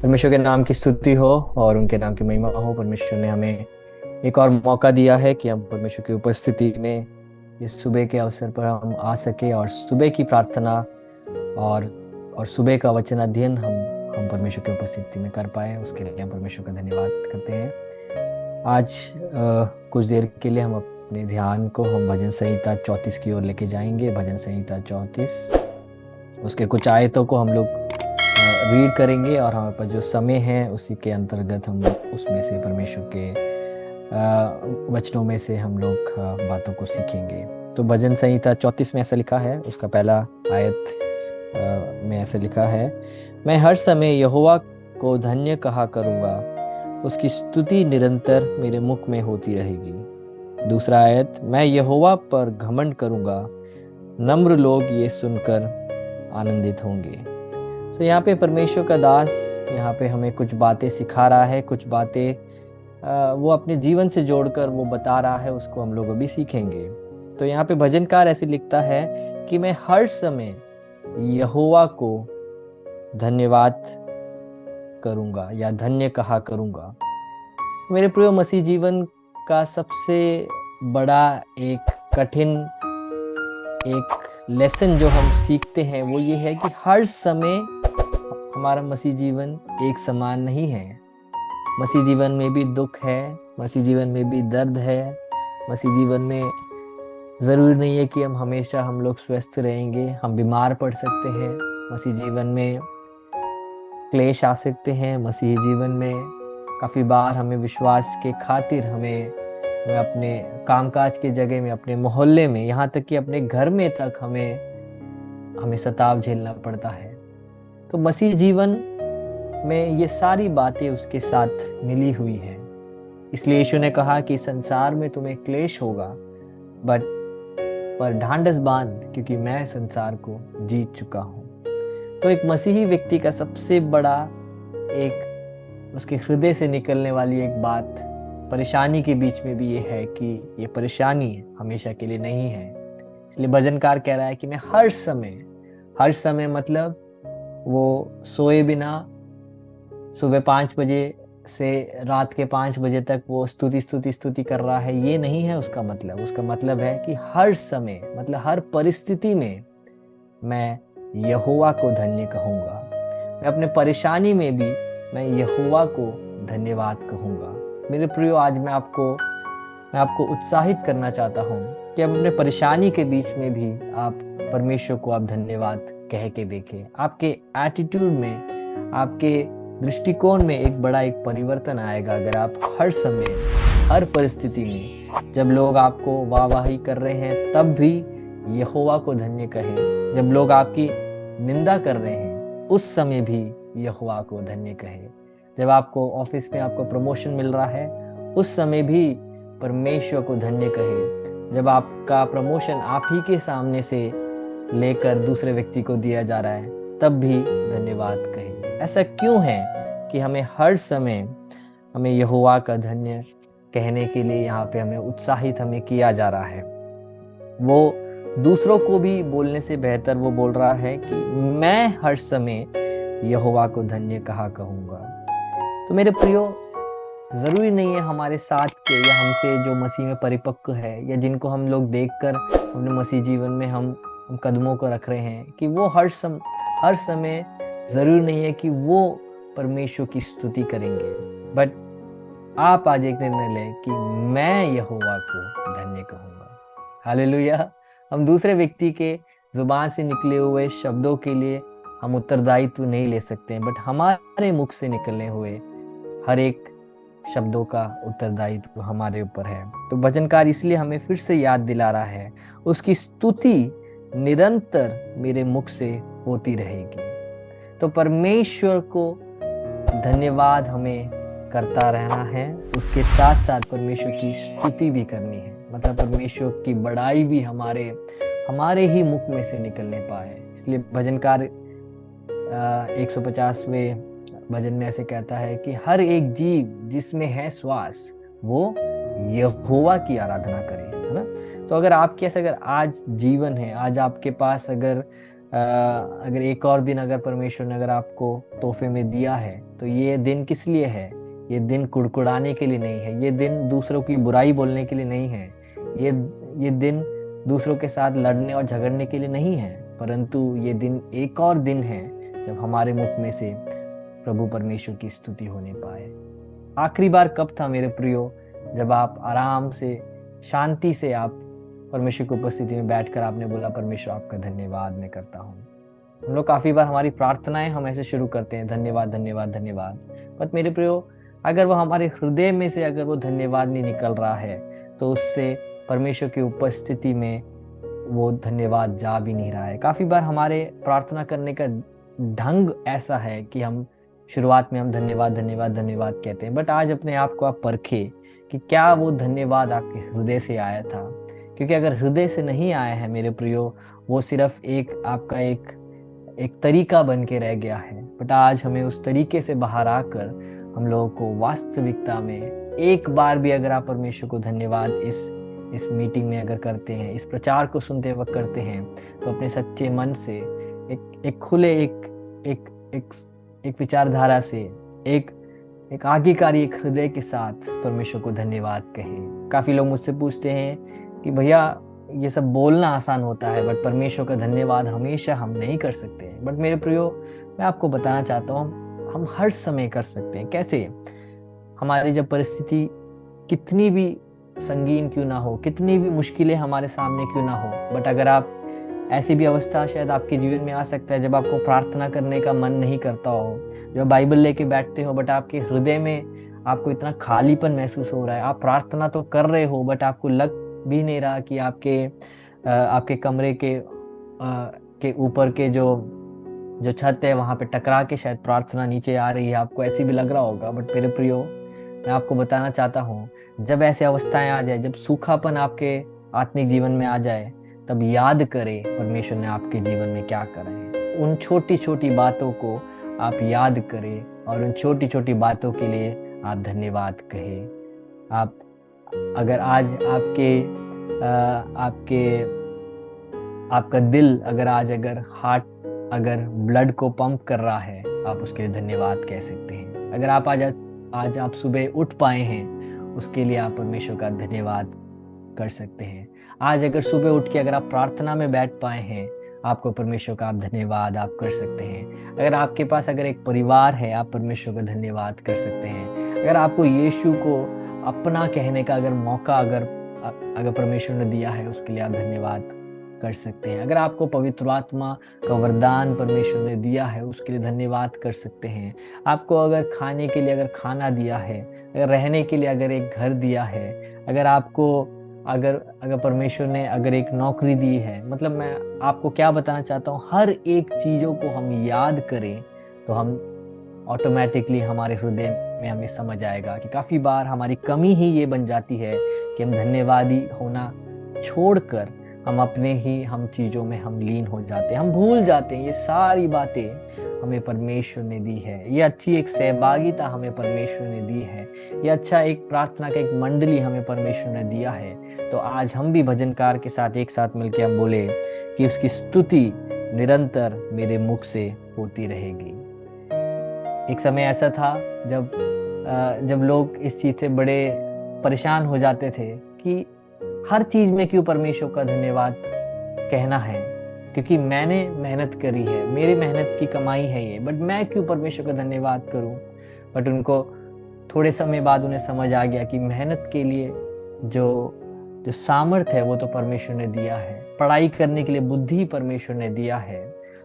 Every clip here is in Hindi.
परमेश्वर के नाम की स्तुति हो और उनके नाम की महिमा हो। परमेश्वर ने हमें एक और मौका दिया है कि हम परमेश्वर की उपस्थिति में इस सुबह के अवसर पर हम आ सके और सुबह की प्रार्थना और और सुबह का वचन अध्ययन हम परमेश्वर की उपस्थिति में कर पाए। उसके लिए हम परमेश्वर का धन्यवाद करते हैं। आज कुछ देर के लिए हम अपने ध्यान को हम भजन संहिता 34 की ओर लेके जाएंगे। भजन संहिता 34, उसके कुछ आयतों को हम लोग रीड करेंगे और हमारे पास जो समय है उसी के अंतर्गत हम उसमें से परमेश्वर के वचनों में से हम लोग बातों को सीखेंगे। तो भजन संहिता 34 में ऐसा लिखा है, उसका पहला आयत में ऐसा लिखा है, मैं हर समय यहोवा को धन्य कहा करूँगा, उसकी स्तुति निरंतर मेरे मुख में होती रहेगी। दूसरा आयत, मैं यहोवा पर घमंड करूँगा, नम्र लोग ये सुनकर आनंदित होंगे। तो यहाँ पे परमेश्वर का दास यहाँ पे हमें कुछ बातें सिखा रहा है, कुछ बातें वो अपने जीवन से जोड़कर वो बता रहा है, उसको हम लोग अभी सीखेंगे। तो यहाँ पे भजनकार ऐसे लिखता है कि मैं हर समय यहोवा को धन्यवाद करूँगा या धन्य कहा करूँगा। तो मेरे प्रिय मसीह, जीवन का सबसे बड़ा एक कठिन एक लेसन जो हम सीखते हैं वो ये है कि हर समय हमारा मसीह जीवन एक समान नहीं है। मसीह जीवन में भी दुख है, मसीह जीवन में भी दर्द है, मसीह जीवन में ज़रूरी नहीं है कि हम लोग स्वस्थ रहेंगे, हम बीमार पड़ सकते हैं। मसीह जीवन में क्लेश आ सकते हैं। मसीह जीवन में काफ़ी बार हमें विश्वास के खातिर हमें अपने कामकाज की जगह में, अपने मोहल्ले में, यहाँ तक कि अपने घर में तक हमें हमें सताव झेलना पड़ता है। तो मसीह जीवन में ये सारी बातें उसके साथ मिली हुई हैं। इसलिए यीशु ने कहा कि संसार में तुम्हें क्लेश होगा, बट पर ढांढस बांध, क्योंकि मैं संसार को जीत चुका हूँ। तो एक मसीही व्यक्ति का सबसे बड़ा एक उसके हृदय से निकलने वाली एक बात परेशानी के बीच में भी ये है कि ये परेशानी हमेशा के लिए नहीं है। इसलिए भजनकार कह रहा है कि मैं हर समय मतलब वो सोए बिना सुबह 5 बजे से रात के 5 बजे तक वो स्तुति स्तुति स्तुति कर रहा है, ये नहीं है उसका मतलब। उसका मतलब है कि हर समय मतलब हर परिस्थिति में मैं यहोवा को धन्य कहूँगा। मैं अपने परेशानी में भी मैं यहोवा को धन्यवाद कहूँगा। मेरे प्रियो, आज मैं आपको उत्साहित करना चाहता हूँ कि अब अपने परेशानी के बीच में भी आप परमेश्वर को आप धन्यवाद कह के देखें। आपके एटीट्यूड में, आपके दृष्टिकोण में एक परिवर्तन आएगा अगर आप हर समय, हर परिस्थिति में, जब लोग आपको वाहवाही कर रहे हैं तब भी यहोवा को धन्य कहें। जब लोग आपकी निंदा कर रहे हैं उस समय भी यहोवा को धन्य कहें। जब आपको ऑफिस में आपको प्रमोशन मिल रहा है उस समय भी परमेश्वर को धन्य कहे। जब आपका प्रमोशन आप ही के सामने से लेकर दूसरे व्यक्ति को दिया जा रहा है तब भी धन्यवाद कहे। ऐसा क्यों है कि हमें हर समय हमें यहोवा का धन्य कहने के लिए यहाँ पे हमें उत्साहित हमें किया जा रहा है? वो दूसरों को भी बोलने से बेहतर वो बोल रहा है कि मैं हर समय यहोवा को धन्य कहा कहूँगा। तो मेरे प्रियो, जरूरी नहीं है हमारे साथ के या हमसे जो मसीह में परिपक्व है या जिनको हम लोग देखकर अपने मसीह जीवन में हम कदमों को रख रहे हैं कि वो हर समय जरूरी नहीं है कि वो परमेश्वर की स्तुति करेंगे। बट आप आज एक निर्णय लें कि मैं यहोवा को धन्य कहूँगा। हालेलुया। हम दूसरे व्यक्ति के जुबान से निकले हुए शब्दों के लिए हम उत्तरदायित्व नहीं ले सकते हैं, बट हमारे मुख से निकलने हुए हर एक शब्दों का उत्तरदायित्व हमारे ऊपर है। तो भजनकार इसलिए हमें फिर से याद दिला रहा है, उसकी स्तुति निरंतर मेरे मुख से होती रहेगी। तो परमेश्वर को धन्यवाद हमें करता रहना है, उसके साथ साथ परमेश्वर की स्तुति भी करनी है। मतलब परमेश्वर की बड़ाई भी हमारे ही मुख में से निकलने पाए। इसलिए भजनकार 150वें भजन में ऐसे कहता है कि हर एक जीव जिसमें है श्वास वो यहोवा की आराधना करे, है ना। तो अगर आपके ऐसे अगर आज जीवन है, आज आपके पास अगर अगर एक और दिन अगर परमेश्वर ने अगर आपको तोहफे में दिया है, तो ये दिन किस लिए है? ये दिन कुड़कुड़ाने के लिए नहीं है, ये दिन दूसरों की बुराई बोलने के लिए नहीं है, ये ये दिन दूसरों के साथ लड़ने और झगड़ने के लिए नहीं है, परंतु ये दिन एक और दिन है जब हमारे मुख में से प्रभु परमेश्वर की स्तुति होने पाए। आखिरी बार कब था मेरे प्रियो, जब आप आराम से, शांति से आप परमेश्वर की उपस्थिति में बैठकर आपने बोला, परमेश्वर आपका धन्यवाद मैं करता हूँ। हम लोग काफी बार हमारी प्रार्थनाएं हम ऐसे शुरू करते हैं, धन्यवाद धन्यवाद धन्यवाद। पर मेरे प्रियो, अगर वो हमारे हृदय में से अगर वो धन्यवाद नहीं निकल रहा है, तो उससे परमेश्वर की उपस्थिति में वो धन्यवाद जा भी नहीं रहा है। काफी बार हमारे प्रार्थना करने का ढंग ऐसा है कि हम शुरुआत में हम धन्यवाद धन्यवाद धन्यवाद कहते हैं, बट आज अपने आप को आप परखे कि क्या वो धन्यवाद आपके हृदय से आया था। क्योंकि अगर हृदय से नहीं आया है मेरे प्रियो, वो सिर्फ एक आपका एक एक तरीका बन के रह गया है। बट आज हमें उस तरीके से बाहर आकर हम लोगों को वास्तविकता में एक बार भी अगर आप परमेश्वर को धन्यवाद इस मीटिंग में अगर करते हैं, इस प्रचार को सुनते वक्त करते हैं, तो अपने सच्चे मन से एक खुले एक एक एक विचारधारा से, एक एक आज्ञाकारी एक हृदय के साथ परमेश्वर को धन्यवाद कहें। काफी लोग मुझसे पूछते हैं कि भैया ये सब बोलना आसान होता है, बट परमेश्वर का धन्यवाद हमेशा हम नहीं कर सकते हैं। बट मेरे प्रियो, मैं आपको बताना चाहता हूँ, हम हर समय कर सकते हैं। कैसे? हमारी जब परिस्थिति कितनी भी संगीन क्यों ना हो, कितनी भी मुश्किलें हमारे सामने क्यों ना हो, बट अगर आप ऐसी भी अवस्था शायद आपके जीवन में आ सकता है जब आपको प्रार्थना करने का मन नहीं करता हो, जब बाइबल लेके बैठते हो बट आपके हृदय में आपको इतना खालीपन महसूस हो रहा है। आप प्रार्थना तो कर रहे हो, बट आपको लग भी नहीं रहा कि आपके कमरे के ऊपर के जो छत है वहां पे टकरा के शायद प्रार्थना नीचे आ रही है। आपको ऐसे भी लग रहा होगा। बट मेरे प्रियो, मैं आपको बताना चाहता हूँ, जब ऐसे अवस्थाएं आ जाए, जब सूखापन आपके आत्मिक जीवन में आ जाए, तब याद करें परमेश्वर ने आपके जीवन में क्या करा है। उन छोटी छोटी बातों को आप याद करें और उन छोटी छोटी बातों के लिए आप धन्यवाद कहें। आप अगर आज आपका दिल अगर आज अगर हार्ट अगर ब्लड को पंप कर रहा है, आप उसके लिए धन्यवाद कह सकते हैं। अगर आप आज आप सुबह उठ पाए हैं, उसके लिए आप परमेश्वर का धन्यवाद कर सकते हैं। आज अगर सुबह उठ के अगर आप प्रार्थना में बैठ पाए हैं, आपको परमेश्वर का आप धन्यवाद आप कर सकते हैं। अगर आपके पास अगर एक परिवार है, आप परमेश्वर का धन्यवाद कर सकते हैं। अगर आपको यीशु को अपना कहने का अगर मौका अगर परमेश्वर ने दिया है, उसके लिए आप धन्यवाद कर सकते हैं। अगर आपको पवित्र आत्मा का वरदान परमेश्वर ने दिया है, उसके लिए धन्यवाद कर सकते हैं। आपको अगर खाने के लिए अगर खाना दिया है, अगर रहने के लिए अगर एक घर दिया है, अगर आपको अगर परमेश्वर ने अगर एक नौकरी दी है, मतलब मैं आपको क्या बताना चाहता हूँ, हर एक चीजों को हम याद करें तो हम ऑटोमेटिकली हमारे हृदय में हमें समझ आएगा कि काफी बार हमारी कमी ही ये बन जाती है कि हम धन्यवादी होना छोड़कर हम चीजों में हम लीन हो जाते हैं। हम भूल जाते हैं ये सारी बातें हमें परमेश्वर ने दी है। ये अच्छी एक सहभागिता हमें परमेश्वर ने दी है। ये अच्छा एक प्रार्थना का एक मंडली हमें परमेश्वर ने दिया है। तो आज हम भी भजनकार के साथ एक साथ मिलकर हम बोले कि उसकी स्तुति निरंतर मेरे मुख से होती रहेगी। एक समय ऐसा था जब लोग इस चीज से बड़े परेशान हो जाते थे कि हर चीज में क्यों परमेश्वर का धन्यवाद कहना है, क्योंकि मैंने मेहनत करी है, मेरी मेहनत की कमाई है ये, बट मैं क्यों परमेश्वर का धन्यवाद करूं। बट उनको थोड़े समय बाद उन्हें समझ आ गया कि मेहनत के लिए जो जो सामर्थ है वो तो परमेश्वर ने दिया है। पढ़ाई करने के लिए बुद्धि परमेश्वर ने दिया है।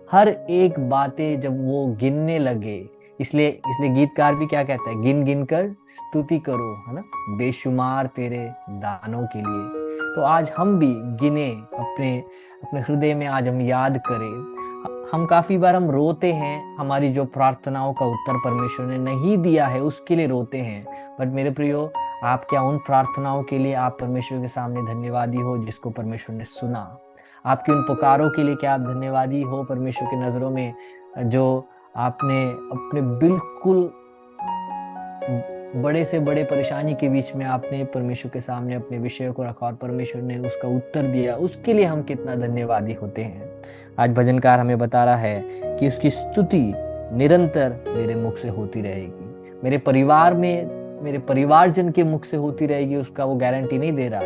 हर एक बातें जब वो गिनने लगे, इसलिए गीतकार भी क्या कहता है, गिन गिन कर स्तुति करो, है ना, बेशुमार तेरे दानों के लिए। तो आज हम भी गिने, अपने अपने हृदय में आज हम याद करें। हम काफी बार हम रोते हैं, हमारी जो प्रार्थनाओं का उत्तर परमेश्वर ने नहीं दिया है उसके लिए रोते हैं। बट मेरे प्रियो, आप क्या उन प्रार्थनाओं के लिए आप परमेश्वर के सामने धन्यवादी हो जिसको परमेश्वर ने सुना? आपकी उन पुकारों के लिए क्या आप धन्यवादी हो परमेश्वर की नजरों में, जो आपने अपने बिल्कुल बड़े से बड़े परेशानी के बीच में आपने परमेश्वर के सामने अपने विषय को रखा और परमेश्वर ने उसका उत्तर दिया? उसके लिए हम कितना धन्यवादी होते हैं। आज भजनकार हमें बता रहा है कि उसकी स्तुति निरंतर मेरे मुख से होती रहेगी, मेरे परिवार में, मेरे परिवारजन के मुख से होती रहेगी। उसका वो गारंटी नहीं दे रहा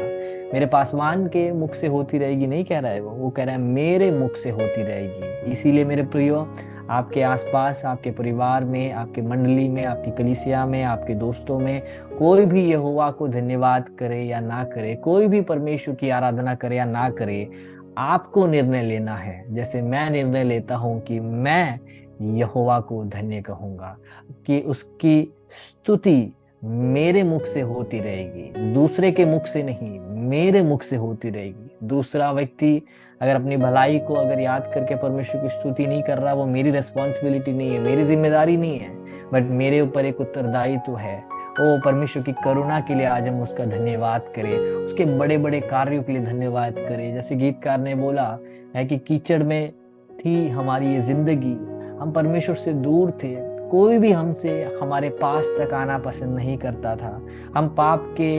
मेरे पासवान के मुख से होती रहेगी, नहीं कह रहा है वो कह रहा है मेरे मुख से होती रहेगी। इसीलिए मेरे प्रियो, आपके आसपास, आपके परिवार में, आपके मंडली में, आपकी कलीसिया में, आपके दोस्तों में कोई भी यहोवा को धन्यवाद करे या ना करे, कोई भी परमेश्वर की आराधना करे या ना करे, आपको निर्णय लेना है। जैसे मैं निर्णय लेता हूं कि मैं यहोवा को धन्य कहूंगा, कि उसकी स्तुति मेरे मुख से होती रहेगी, दूसरे के मुख से नहीं, मेरे मुख से होती रहेगी। दूसरा व्यक्ति अगर अपनी भलाई को अगर याद करके परमेश्वर की स्तुति नहीं कर रहा, वो मेरी रिस्पॉन्सिबिलिटी नहीं है, मेरी जिम्मेदारी नहीं है, बट मेरे ऊपर एक उत्तरदायित्व है। ओ परमेश्वर की करुणा के लिए आज हम उसका धन्यवाद करें, उसके बड़े बड़े कार्यों के लिए धन्यवाद करें। जैसे गीतकार ने बोला है कि कीचड़ में थी हमारी ये जिंदगी, हम परमेश्वर से दूर थे, कोई भी हमसे हमारे पास तक आना पसंद नहीं करता था, हम पाप के,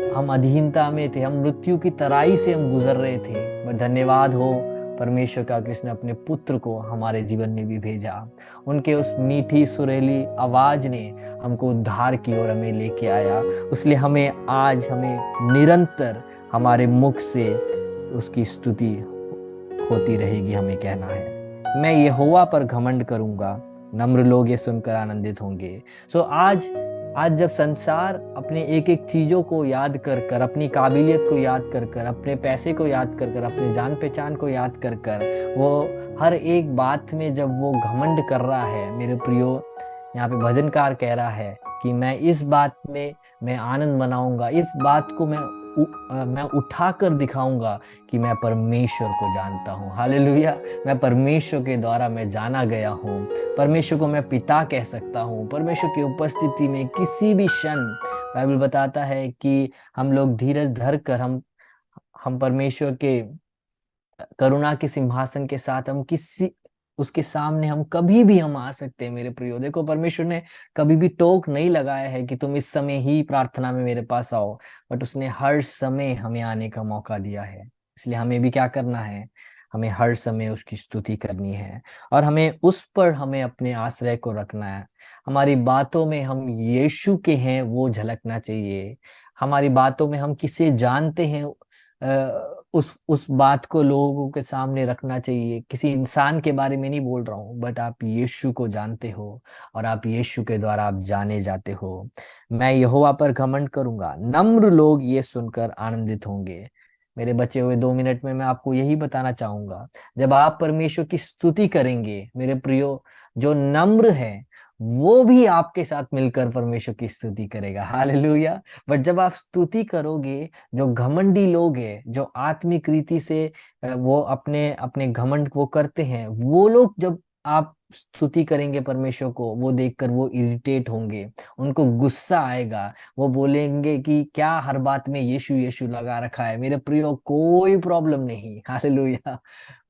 हम अधीनता में थे, हम मृत्यु की तराई से हम गुजर रहे थे। पर धन्यवाद हो परमेश्वर का कि उसने अपने पुत्र को हमारे जीवन में भी भेजा। उनके उस मीठी सुरीली आवाज ने हमको उद्धार की ओर हमें लेके आया। इसलिए हमें आज, हमें निरंतर हमारे मुख से उसकी स्तुति होती रहेगी। हमें कहना है मैं यहोवा पर घमंड करूंगा, नम्र लोग ये सुनकर आनंदित होंगे। सो आज जब संसार अपने एक एक चीजों को याद कर कर, अपनी काबिलियत को याद कर कर, अपने पैसे को याद कर कर, अपने जान पहचान को याद कर कर, वो हर एक बात में जब वो घमंड कर रहा है, मेरे प्रियो, यहाँ पे भजनकार कह रहा है कि मैं इस बात में मैं आनंद मनाऊंगा, इस बात को मैं उठा कर दिखाऊंगा कि मैं परमेश्वर को जानता हूँ। हालेलुया। मैं परमेश्वर के द्वारा मैं जाना गया हूँ, परमेश्वर को मैं पिता कह सकता हूँ। परमेश्वर की उपस्थिति में किसी भी क्षण, बाइबल बताता है कि हम लोग धीरज धर कर, हम परमेश्वर के करुणा के सिंहासन के साथ, हम किसी उसके सामने हम कभी भी हम आ सकते हैं। मेरे प्रियो देखो, परमेश्वर ने कभी भी टोक नहीं लगाया है कि तुम इस समय ही प्रार्थना में मेरे पास आओ, बट उसने हर समय हमें आने का मौका दिया है। इसलिए हमें भी क्या करना है, हमें हर समय उसकी स्तुति करनी है, और हमें उस पर हमें अपने आश्रय को रखना है। हमारी बातों में हम यीशु के हैं वो झलकना चाहिए। हमारी बातों में हम किसे जानते हैं, उस बात को लोगों के सामने रखना चाहिए। किसी इंसान के बारे में नहीं बोल रहा हूँ, बट आप यीशु को जानते हो और आप यीशु के द्वारा आप जाने जाते हो। मैं यहोवा पर घमंड करूंगा, नम्र लोग ये सुनकर आनंदित होंगे। मेरे बचे हुए 2 मिनट में मैं आपको यही बताना चाहूंगा, जब आप परमेश्वर की स्तुति करेंगे मेरे प्रियो, जो नम्र है वो भी आपके साथ मिलकर परमेश्वर की स्तुति करेगा। हालेलुया। बट जब आप स्तुति करोगे, जो घमंडी लोग हैं, जो आत्मिक रीति से वो अपने अपने घमंड वो करते हैं, वो लोग जब आप स्तुति करेंगे परमेश्वर को, वो देखकर वो इरिटेट होंगे, उनको गुस्सा आएगा, वो बोलेंगे कि क्या हर बात में यीशु यीशु लगा रखा है। मेरे प्रियो, कोई प्रॉब्लम नहीं। हालेलुया।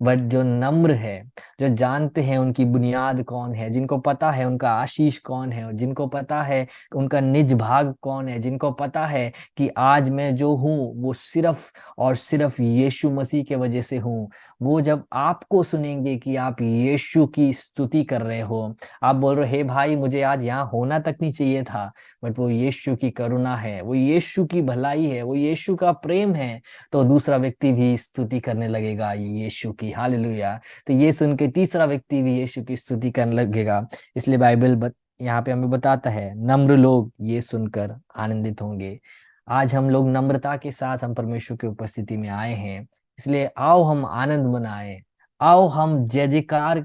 बट जो नम्र है, जो जानते हैं उनकी बुनियाद कौन है, जिनको पता है उनका आशीष कौन है, और जिनको पता है उनका निज भाग कौन है, जिनको पता है कि आज मैं जो हूँ वो सिर्फ और सिर्फ यीशु मसीह के वजह से हूँ, वो जब आपको सुनेंगे कि आप यीशु की स्तुति कर रहे हो, आप बोल रहे हो हे भाई मुझे आज यहाँ होना तक नहीं चाहिए था, बट वो यीशु की करुणा है, वो यीशु की भलाई है, वो यीशु का प्रेम है, तो दूसरा व्यक्ति भी स्तुति करने लगेगा यीशु की। हालेलुया। तो ये सुन के तीसरा व्यक्ति भी यीशु की स्तुति करने लगेगा। इसलिए यहाँ पे हमें बताता है नम्र लोग ये सुनकर आनंदित होंगे। आज हम लोग नम्रता के साथ हम परमेश्वर की उपस्थिति में आए हैं, इसलिए आओ हम आनंद मनाएं, आओ हम जय जयकार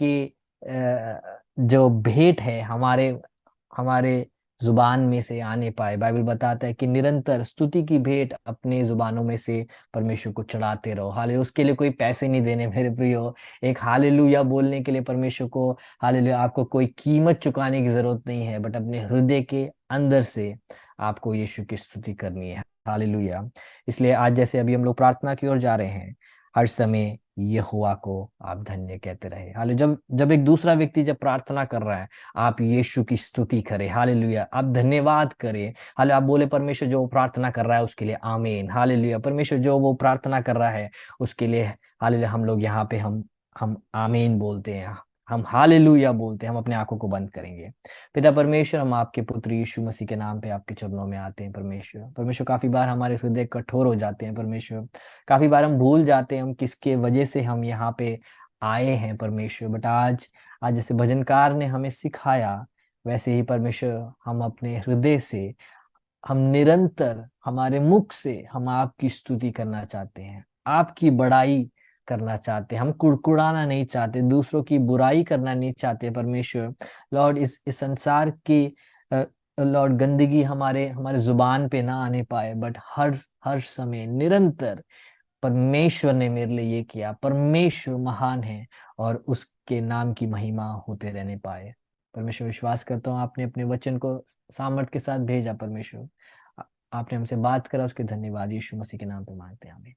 के जो भेंट है हमारे हमारे जुबान में से आने पाए। बाइबल बताता है कि निरंतर स्तुति की भेंट अपने जुबानों में से परमेश्वर को चढ़ाते रहो। हालेलुया। उसके लिए कोई पैसे नहीं देने मेरे प्रियो। एक हालेलुया बोलने के लिए परमेश्वर को, हालेलुया, आपको कोई कीमत चुकाने की जरूरत नहीं है, बट अपने हृदय के अंदर से आपको यीशु की स्तुति करनी है। हालेलुया। इसलिए आज जैसे अभी हम लोग प्रार्थना की ओर जा रहे हैं, हर समय यहोवा को आप धन्य कहते रहे। हाले जब जब एक दूसरा व्यक्ति जब प्रार्थना कर रहा है, आप यीशु की स्तुति करें, हालेलुया, आप धन्यवाद करें। हाले आप बोले परमेश्वर जो वो प्रार्थना कर रहा है उसके लिए आमीन, हालेलुया। परमेश्वर जो वो प्रार्थना कर रहा है उसके लिए हालेलुया। हम लोग यहाँ पे हम आमीन बोलते हैं, हम हालेलुया बोलते हैं। हम अपने आंखों को बंद करेंगे। पिता परमेश्वर, हम आपके पुत्र यीशु मसीह के नाम पे आपके चरणों में आते हैं परमेश्वर। परमेश्वर काफी बार हमारे हृदय कठोर हो जाते हैं परमेश्वर। काफी बार हम भूल जाते हैं हम किसके वजह से हम यहाँ पे आए हैं परमेश्वर। बट आज आज जैसे भजनकार ने हमें सिखाया, वैसे ही परमेश्वर हम अपने हृदय से, हम निरंतर हमारे मुख से हम आपकी स्तुति करना चाहते हैं, आपकी बड़ाई करना चाहते हैं। हम कुड़कुड़ाना नहीं चाहते, दूसरों की बुराई करना नहीं चाहते परमेश्वर। लॉर्ड इस संसार की लॉर्ड गंदगी हमारे हमारे जुबान पे ना आने पाए, बट हर हर समय निरंतर परमेश्वर ने मेरे लिए ये किया, परमेश्वर महान है, और उसके नाम की महिमा होते रहने पाए। परमेश्वर विश्वास करता हूँ आपने अपने वचन को सामर्थ के साथ भेजा परमेश्वर। आपने हमसे बात करा, उसके धन्यवाद यीशु मसीह के नाम पे मांगते हैं, आमीन।